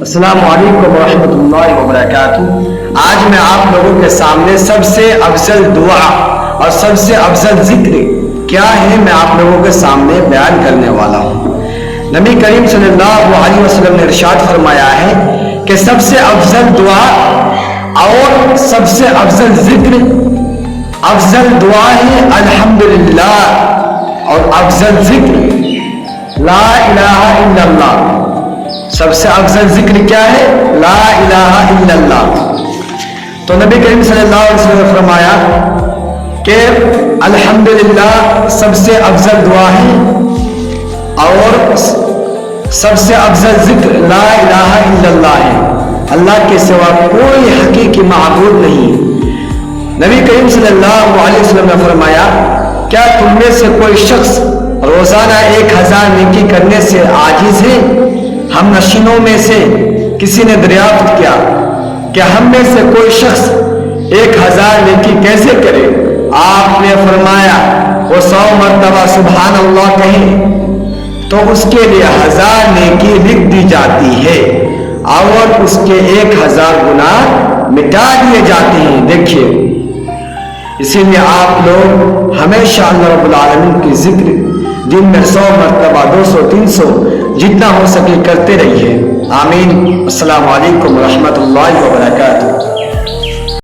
السلام علیکم ورحمۃ اللہ وبرکاتہ۔ آج میں آپ لوگوں کے سامنے سب سے افضل دعا اور سب سے افضل ذکر کیا ہے میں آپ لوگوں کے سامنے بیان کرنے والا ہوں۔ نبی کریم صلی اللہ علیہ وسلم نے ارشاد فرمایا ہے کہ سب سے افضل دعا اور سب سے افضل ذکر، افضل دعا ہے الحمدللہ اور افضل ذکر لا الہ الا اللہ۔ سب سے افضل ذکر کیا ہے؟ لا الہ الا اللہ۔ تو نبی کریم صلی اللہ علیہ وسلم نے فرمایا کہ الحمدللہ سب سے افضل دعا ہے اور سب سے افضل ذکر لا الہ الا اللہ ہے۔ اللہ کے سوا کوئی حقیقی معبود نہیں۔ نبی کریم صلی اللہ علیہ وسلم نے فرمایا کیا تم میں سے کوئی شخص روزانہ 1000 نیکی کرنے سے عاجز ہے؟ ہم نشینوں میں سے کسی نے دریافت کیا کہ ہم میں سے کوئی شخص 1000 نیکی کیسے کرے؟ آپ نے فرمایا وہ 100 مرتبہ سبحان اللہ کہے تو اس کے لیے 1000 نیکی لکھ دی جاتی ہے اور اس کے 1000 گناہ مٹا دیے جاتے ہیں۔ دیکھیے، اسی لیے آپ لوگ ہمیشہ اللہ رب العالمین کی ذکر دن میں 100 مرتبہ 200 300 جتنا ہو سکے کرتے رہیے۔ آمین۔ السلام علیکم ورحمۃ اللہ وبرکاتہ۔